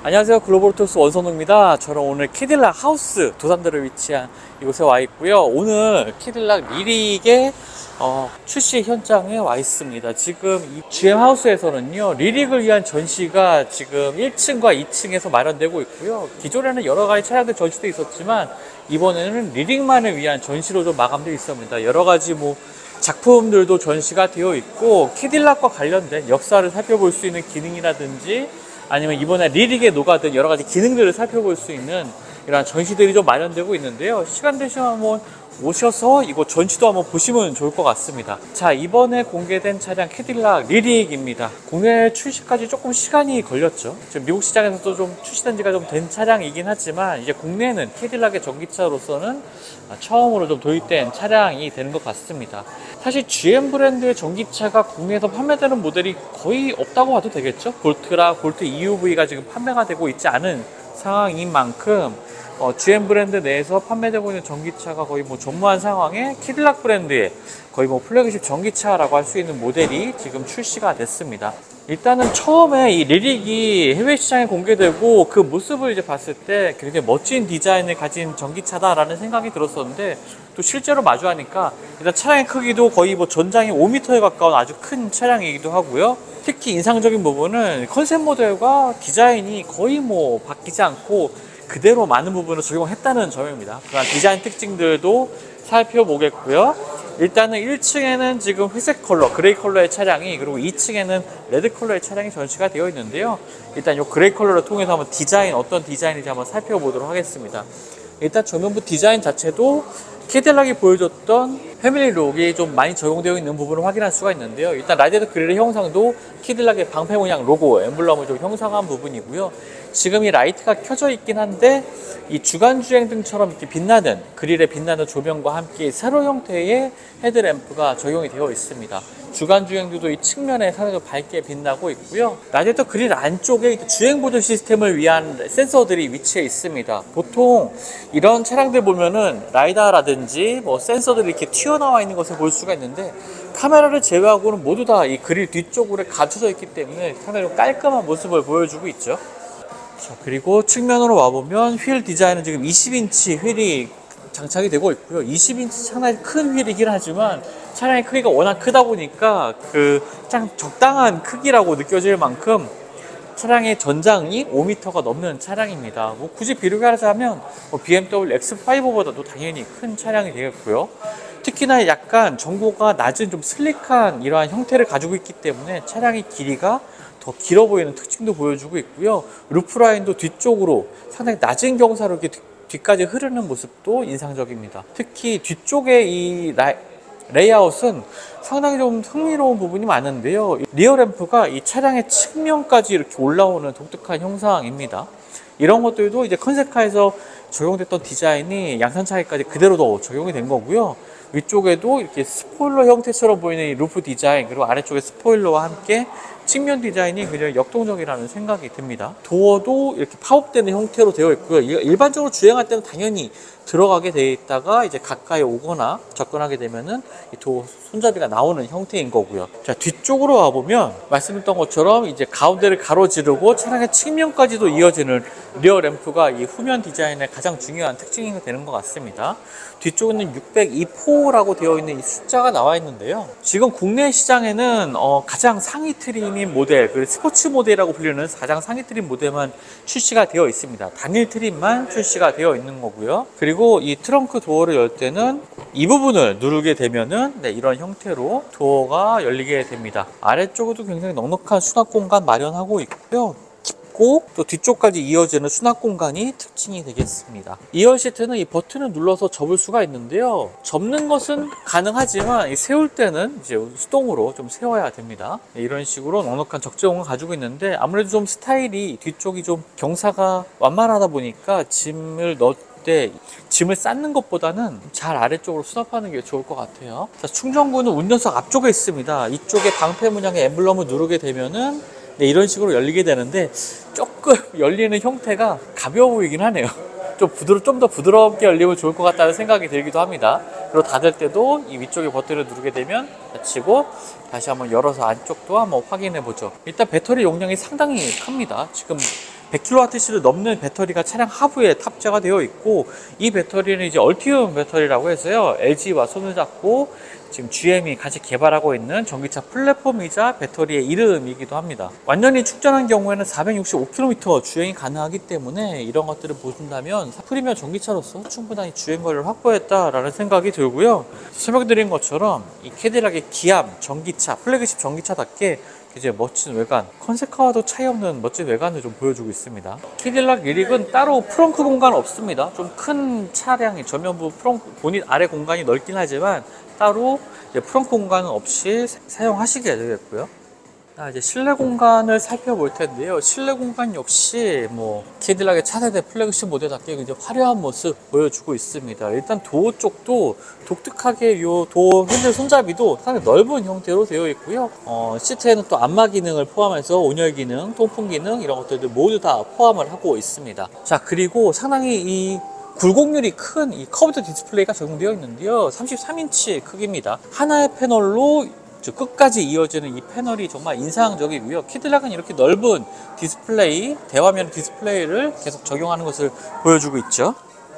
안녕하세요. 글로벌토스 원선우입니다. 저는 오늘 캐딜락 하우스 도산대로 위치한 이곳에 와 있고요. 오늘 캐딜락 리릭의 출시 현장에 와 있습니다. 지금 이 GM 하우스에서는요, 리릭을 위한 전시가 지금 1층과 2층에서 마련되고 있고요. 기존에는 여러 가지 차량들 전시도 있었지만 이번에는 리릭만을 위한 전시로 좀 마감되어 있습니다. 여러 가지 작품들도 전시가 되어 있고, 캐딜락과 관련된 역사를 살펴볼 수 있는 기능이라든지 아니면 이번에 리릭에 녹아든 여러 가지 기능들을 살펴볼 수 있는 이런 전시들이 좀 마련되고 있는데요. 시간 되시면 한번 오셔서 이거 전시도 한번 보시면 좋을 것 같습니다. 자, 이번에 공개된 차량 캐딜락 리릭입니다. 국내 출시까지 조금 시간이 걸렸죠. 지금 미국 시장에서도 좀 출시된 지가 좀 된 차량이긴 하지만 이제 국내에는 캐딜락의 전기차로서는 처음으로 좀 도입된 차량이 되는 것 같습니다. 사실 GM 브랜드의 전기차가 국내에서 판매되는 모델이 거의 없다고 봐도 되겠죠. 볼트라 볼트 EUV가 지금 판매가 되고 있지 않은 상황인 만큼 GM 브랜드 내에서 판매되고 있는 전기차가 거의 전무한 상황에 캐딜락 브랜드의 거의 플래그십 전기차라고 할 수 있는 모델이 지금 출시가 됐습니다. 일단은 처음에 이 리릭이 해외 시장에 공개되고 그 모습을 이제 봤을 때 굉장히 멋진 디자인을 가진 전기차다라는 생각이 들었었는데, 또 실제로 마주하니까 일단 차량의 크기도 거의 전장이 5m에 가까운 아주 큰 차량이기도 하고요. 특히 인상적인 부분은 컨셉 모델과 디자인이 거의 바뀌지 않고 그대로 많은 부분을 적용했다는 점입니다. 그런 디자인 특징들도 살펴보겠고요. 일단은 1층에는 지금 회색 컬러, 그레이 컬러의 차량이, 그리고 2층에는 레드 컬러의 차량이 전시가 되어 있는데요. 일단 이 그레이 컬러를 통해서 한번 디자인, 어떤 디자인인지 한번 살펴보도록 하겠습니다. 일단 조명부 디자인 자체도 캐딜락이 보여줬던 패밀리룩이 좀 많이 적용되어 있는 부분을 확인할 수가 있는데요. 일단 라디에이터 그릴의 형상도 캐딜락의 방패 모양 로고, 엠블럼을 좀 형상한 부분이고요. 지금 이 라이트가 켜져 있긴 한데 이 주간주행등처럼 이렇게 빛나는, 그릴에 빛나는 조명과 함께 세로 형태의 헤드램프가 적용이 되어 있습니다. 주간주행도도 이 측면에 상당히 밝게 빛나고 있고요. 라디에이터 그릴 안쪽에 주행보조 시스템을 위한 센서들이 위치해 있습니다. 보통 이런 차량들 보면은 라이다라든지 센서들이 이렇게 튀어나와 있는 것을 볼 수가 있는데, 카메라를 제외하고는 모두 다 이 그릴 뒤쪽으로 갖춰져 있기 때문에 상당히 깔끔한 모습을 보여주고 있죠. 자, 그리고 측면으로 와보면 휠 디자인은 지금 20인치 휠이 장착이 되고 있고요. 20인치 상당히 큰 휠이긴 하지만 차량의 크기가 워낙 크다 보니까 참 적당한 크기라고 느껴질 만큼 차량의 전장이 5m가 넘는 차량입니다. 굳이 비교하자면 BMW X5보다도 당연히 큰 차량이 되겠고요. 특히나 약간 전고가 낮은 좀 슬릭한 이러한 형태를 가지고 있기 때문에 차량의 길이가 더 길어 보이는 특징도 보여주고 있고요. 루프라인도 뒤쪽으로 상당히 낮은 경사로 이렇게 뒤까지 흐르는 모습도 인상적입니다. 특히 뒤쪽의 이 레이아웃은 상당히 좀 흥미로운 부분이 많은데요. 리어 램프가 이 차량의 측면까지 이렇게 올라오는 독특한 형상입니다. 이런 것들도 이제 컨셉카에서 적용됐던 디자인이 양산차에까지 그대로 더 적용이 된 거고요. 위쪽에도 이렇게 스포일러 형태처럼 보이는 이 루프 디자인, 그리고 아래쪽에 스포일러와 함께 측면 디자인이 굉장히 역동적이라는 생각이 듭니다. 도어도 이렇게 팝업되는 형태로 되어 있고요. 일반적으로 주행할 때는 당연히 들어가게 되어 있다가 이제 가까이 오거나 접근하게 되면은 이 도어 손잡이가 나오는 형태인 거고요. 자, 뒤쪽으로 와보면 말씀드렸던 것처럼 이제 가운데를 가로지르고 차량의 측면까지도 이어지는 리어 램프가 이 후면 디자인의 가장 중요한 특징이 되는 것 같습니다. 뒤쪽에는 602포라고 되어 있는 이 숫자가 나와 있는데요. 지금 국내 시장에는 가장 상위 트림인 모델, 그리고 스포츠 모델이라고 불리는 가장 상위 트림 모델만 출시가 되어 있습니다. 단일 트림만 출시가 되어 있는 거고요. 그리고 이 트렁크 도어를 열 때는 이 부분을 누르게 되면은 이런 형태로 도어가 열리게 됩니다. 아래쪽에도 굉장히 넉넉한 수납 공간 마련하고 있고요. 또 뒤쪽까지 이어지는 수납 공간이 특징이 되겠습니다. 2열 시트는 이 버튼을 눌러서 접을 수가 있는데요. 접는 것은 가능하지만 세울 때는 이제 수동으로 좀 세워야 됩니다. 이런 식으로 넉넉한 적재공을 가지고 있는데, 아무래도 좀 스타일이 뒤쪽이 좀 경사가 완만하다 보니까 짐을 넣을 때 짐을 쌓는 것보다는 잘 아래쪽으로 수납하는 게 좋을 것 같아요. 자, 충전구는 운전석 앞쪽에 있습니다. 이쪽에 방패 문양의 엠블럼을 누르게 되면은 이런 식으로 열리게 되는데, 조금 열리는 형태가 가벼워 보이긴 하네요. 좀 더 부드럽게 열리면 좋을 것 같다는 생각이 들기도 합니다. 그리고 닫을 때도 이 위쪽에 버튼을 누르게 되면 닫히고, 다시 한번 열어서 안쪽도 한번 확인해 보죠. 일단 배터리 용량이 상당히 큽니다. 지금 100kWh를 넘는 배터리가 차량 하부에 탑재가 되어 있고, 이 배터리는 이제 얼티움 배터리라고 해서요, LG와 손을 잡고 지금 GM이 같이 개발하고 있는 전기차 플랫폼이자 배터리의 이름이기도 합니다. 완전히 충전한 경우에는 465km 주행이 가능하기 때문에 이런 것들을 보신다면 프리미엄 전기차로서 충분히 주행거리를 확보했다라는 생각이 들고요. 설명드린 것처럼 이 캐딜락의 기암 전기차, 플래그십 전기차답게 이제 멋진 외관, 컨셉카와도 차이 없는 멋진 외관을 좀 보여주고 있습니다. 캐딜락 리릭은 따로 프렁크 공간 없습니다. 좀 큰 차량이 전면부 본닛 아래 공간이 넓긴 하지만 따로 이제 프렁크 공간은 없이 사용하시게 되겠고요. 이제 실내 공간을 살펴볼 텐데요. 실내 공간 역시 뭐 캐딜락의 차세대 플래그십 모델답게 굉장히 화려한 모습 보여주고 있습니다. 일단 도어 쪽도 독특하게 요 도어 핸들 손잡이도 상당히 넓은 형태로 되어 있고요. 시트에는 또 안마 기능을 포함해서 온열 기능, 통풍 기능 이런 것들도 모두 다 포함을 하고 있습니다. 자, 그리고 상당히 이 굴곡률이 큰 이 커브드 디스플레이가 적용되어 있는데요. 33인치 크기입니다. 하나의 패널로 끝까지 이어지는 이 패널이 정말 인상적이고요. 캐딜락은 이렇게 넓은 디스플레이, 대화면 디스플레이를 계속 적용하는 것을 보여주고 있죠.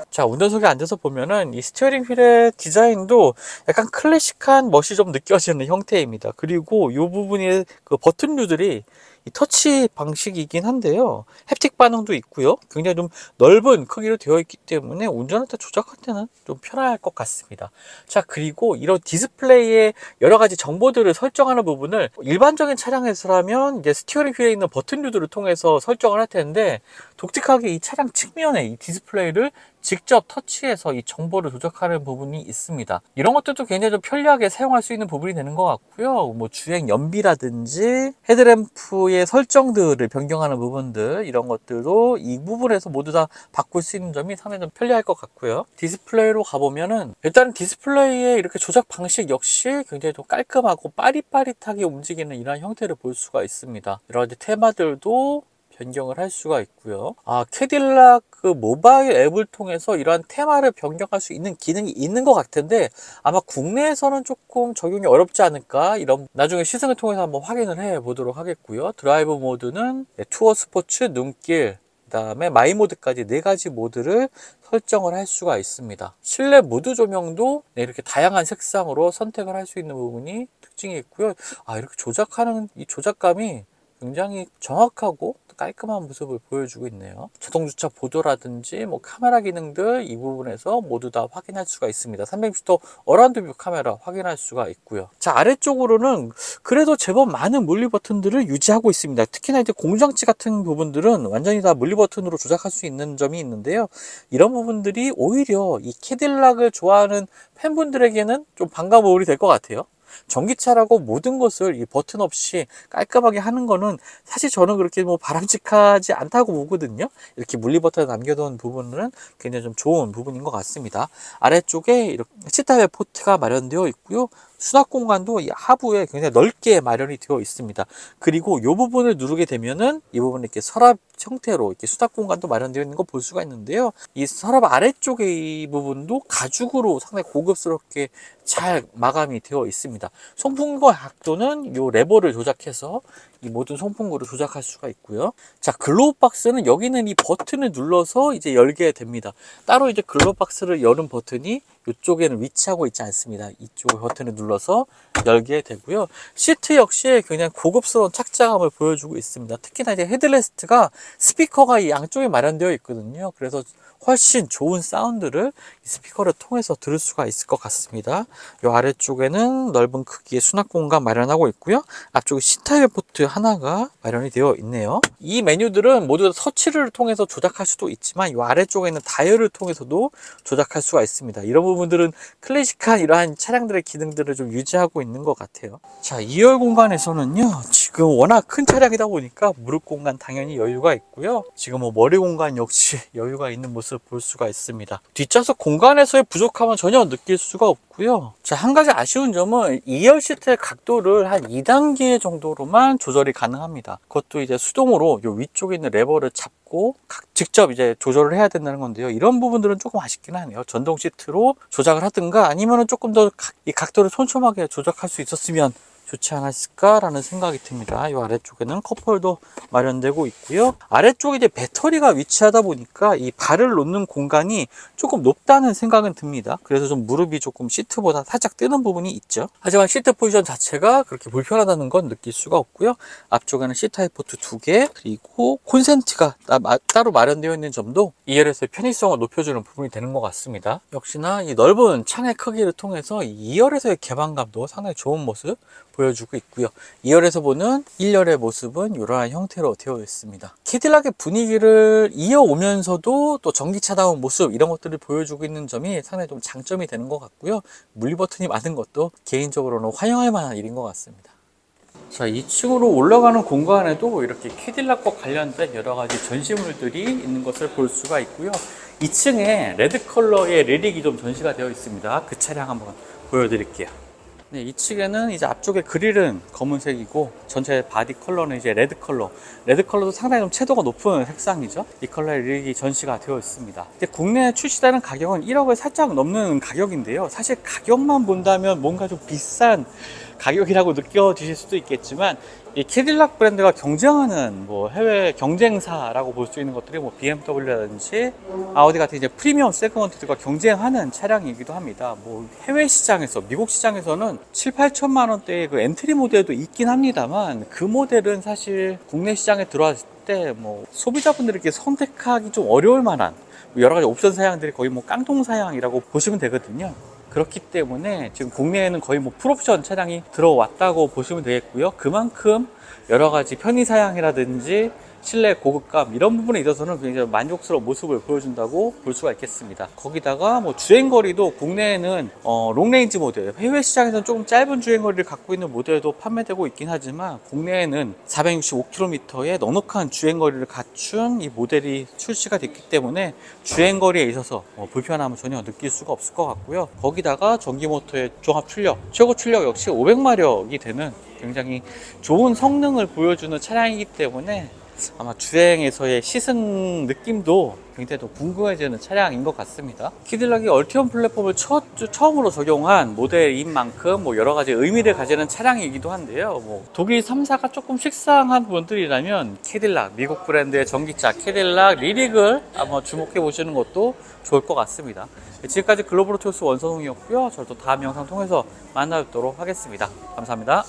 자, 운전석에 앉아서 보면은 이 스티어링 휠의 디자인도 약간 클래식한 멋이 좀 느껴지는 형태입니다. 그리고 이 부분의 그 버튼류들이 이 터치 방식이긴 한데요. 햅틱 반응도 있고요. 굉장히 좀 넓은 크기로 되어 있기 때문에 운전할 때 조작할 때는 좀 편할 것 같습니다. 자, 그리고 이런 디스플레이에 여러 가지 정보들을 설정하는 부분을 일반적인 차량에서라면 이제 스티어링 휠에 있는 버튼류들을 통해서 설정을 할 텐데, 독특하게 이 차량 측면에 이 디스플레이를 직접 터치해서 이 정보를 조작하는 부분이 있습니다. 이런 것들도 굉장히 좀 편리하게 사용할 수 있는 부분이 되는 것 같고요. 뭐 주행 연비라든지 헤드램프의 설정들을 변경하는 부분들, 이런 것들도 이 부분에서 모두 다 바꿀 수 있는 점이 상당히 좀 편리할 것 같고요. 디스플레이로 가보면은 일단 디스플레이의 이렇게 조작 방식 역시 굉장히 좀 깔끔하고 빠릿빠릿하게 움직이는 이런 형태를 볼 수가 있습니다. 여러 가지 테마들도 변경을 할 수가 있고요. 캐딜락 그 모바일 앱을 통해서 이러한 테마를 변경할 수 있는 기능이 있는 것 같은데, 아마 국내에서는 조금 적용이 어렵지 않을까, 이런 나중에 시승을 통해서 한번 확인을 해 보도록 하겠고요. 드라이브 모드는 투어 스포츠, 눈길, 그다음에 마이 모드까지 4가지 모드를 설정을 할 수가 있습니다. 실내 무드 조명도 이렇게 다양한 색상으로 선택을 할 수 있는 부분이 특징이 있고요. 이렇게 조작하는 이 조작감이 굉장히 정확하고 깔끔한 모습을 보여주고 있네요. 자동주차 보도라든지 뭐 카메라 기능들 이 부분에서 모두 다 확인할 수가 있습니다. 360도 어라운드 뷰 카메라 확인할 수가 있고요. 자, 아래쪽으로는 그래도 제법 많은 물리 버튼들을 유지하고 있습니다. 특히나 이제 공장치 같은 부분들은 완전히 다 물리 버튼으로 조작할 수 있는 점이 있는데요. 이런 부분들이 오히려 이 캐딜락을 좋아하는 팬분들에게는 좀 반가운 부분이 될 것 같아요. 전기차라고 모든 것을 이 버튼 없이 깔끔하게 하는 거는 사실 저는 그렇게 뭐 바람직하지 않다고 보거든요. 이렇게 물리 버튼을 남겨둔 부분은 굉장히 좀 좋은 부분인 것 같습니다. 아래쪽에 이렇게 시타벨 포트가 마련되어 있고요. 수납 공간도 이 하부에 굉장히 넓게 마련이 되어 있습니다. 그리고 이 부분을 누르게 되면은 이 부분에 이렇게 서랍 형태로 이렇게 수납 공간도 마련되어 있는 거 볼 수가 있는데요. 이 서랍 아래쪽의 이 부분도 가죽으로 상당히 고급스럽게 잘 마감이 되어 있습니다. 송풍구 각도는 이 레버를 조작해서 이 모든 송풍구를 조작할 수가 있고요. 자, 글로브 박스는 여기는 이 버튼을 눌러서 이제 열게 됩니다. 따로 이제 글로브 박스를 여는 버튼이 이쪽에는 위치하고 있지 않습니다. 이쪽 버튼을 눌러서 열게 되고요. 시트 역시 굉장히 고급스러운 착장감을 보여주고 있습니다. 특히나 이제 헤드레스트가 스피커가 이 양쪽에 마련되어 있거든요. 그래서 훨씬 좋은 사운드를 이 스피커를 통해서 들을 수가 있을 것 같습니다. 이 아래쪽에는 넓은 크기의 수납 공간 마련하고 있고요. 앞쪽에 C타입 포트 하나가 마련이 되어 있네요. 이 메뉴들은 모두 다 터치를 통해서 조작할 수도 있지만 이 아래쪽에 있는 다이얼을 통해서도 조작할 수가 있습니다. 이런 부분들은 클래식한 이러한 차량들의 기능들을 좀 유지하고 있는 것 같아요. 자, 2열 공간에서는요, 지금 워낙 큰 차량이다 보니까 무릎 공간 당연히 여유가 있고요. 지금 뭐 머리 공간 역시 여유가 있는 모습 볼 수가 있습니다. 뒷좌석 공간에서의 부족함은 전혀 느낄 수가 없고요. 자, 한 가지 아쉬운 점은 2열 시트의 각도를 한 2단계 정도로만 조절이 가능합니다. 그것도 이제 수동으로 요 위쪽에 있는 레버를 잡고 직접 이제 조절을 해야 된다는 건데요. 이런 부분들은 조금 아쉽긴 하네요. 전동 시트로 조작을 하든가 아니면은 조금 더 이 각도를 촘촘하게 조작할 수 있었으면 좋지 않았을까라는 생각이 듭니다. 이 아래쪽에는 컵홀더 마련되고 있고요. 아래쪽에 이제 배터리가 위치하다 보니까 이 발을 놓는 공간이 조금 높다는 생각은 듭니다. 그래서 좀 무릎이 조금 시트보다 살짝 뜨는 부분이 있죠. 하지만 시트 포지션 자체가 그렇게 불편하다는 건 느낄 수가 없고요. 앞쪽에는 C타입 포트 2개, 그리고 콘센트가 따로 마련되어 있는 점도 2열에서의 편의성을 높여주는 부분이 되는 것 같습니다. 역시나 이 넓은 창의 크기를 통해서 2열에서의 개방감도 상당히 좋은 모습 보여주고 있고요. 2열에서 보는 1열의 모습은 이러한 형태로 되어 있습니다. 캐딜락의 분위기를 이어오면서도 또 전기차다운 모습, 이런 것들을 보여주고 있는 점이 상당히 좀 장점이 되는 것 같고요. 물리 버튼이 많은 것도 개인적으로는 환영할 만한 일인 것 같습니다. 자, 2층으로 올라가는 공간에도 이렇게 캐딜락과 관련된 여러 가지 전시물들이 있는 것을 볼 수가 있고요. 2층에 레드 컬러의 리릭이 좀 전시가 되어 있습니다. 그 차량 한번 보여드릴게요. 네, 2층에는 이제 앞쪽에 그릴은 검은색이고 전체 바디 컬러는 이제 레드 컬러. 레드 컬러도 상당히 좀 채도가 높은 색상이죠. 이 컬러의 리릭이 전시가 되어 있습니다. 근데 국내에 출시되는 가격은 1억을 살짝 넘는 가격인데요. 사실 가격만 본다면 뭔가 좀 비싼 가격이라고 느껴지실 수도 있겠지만, 이 캐딜락 브랜드가 경쟁하는 뭐 해외 경쟁사라고 볼 수 있는 것들이 뭐 BMW라든지 아우디 같은 이제 프리미엄 세그먼트들과 경쟁하는 차량이기도 합니다. 뭐 해외 시장에서, 미국 시장에서는 7, 8천만 원대의 그 엔트리 모델도 있긴 합니다만, 그 모델은 사실 국내 시장에 들어왔을 때 뭐 소비자분들에게 선택하기 좀 어려울 만한 여러 가지 옵션 사양들이 거의 뭐 깡통 사양이라고 보시면 되거든요. 그렇기 때문에 지금 국내에는 거의 뭐 풀옵션 차량이 들어왔다고 보시면 되겠고요. 그만큼 여러 가지 편의 사양이라든지 실내 고급감, 이런 부분에 있어서는 굉장히 만족스러운 모습을 보여준다고 볼 수가 있겠습니다. 거기다가 뭐 주행거리도 국내에는 롱레인지 모델, 해외 시장에서는 조금 짧은 주행거리를 갖고 있는 모델도 판매되고 있긴 하지만, 국내에는 465km의 넉넉한 주행거리를 갖춘 이 모델이 출시가 됐기 때문에 주행거리에 있어서 불편함을 전혀 느낄 수가 없을 것 같고요. 거기다가 전기모터의 종합 출력, 최고 출력 역시 500마력이 되는 굉장히 좋은 성능을 보여주는 차량이기 때문에 아마 주행에서의 시승 느낌도 굉장히 더 궁금해지는 차량인 것 같습니다. 캐딜락이 얼티엄 플랫폼을 처음으로 적용한 모델인 만큼 뭐 여러 가지 의미를 가지는 차량이기도 한데요. 뭐 독일 3사가 조금 식상한 분들이라면 캐딜락, 미국 브랜드의 전기차 캐딜락 리릭을 한번 주목해 보시는 것도 좋을 것 같습니다. 지금까지 글로벌 오토스 원선홍이었고요. 저를 또 다음 영상 통해서 만나뵙도록 하겠습니다. 감사합니다.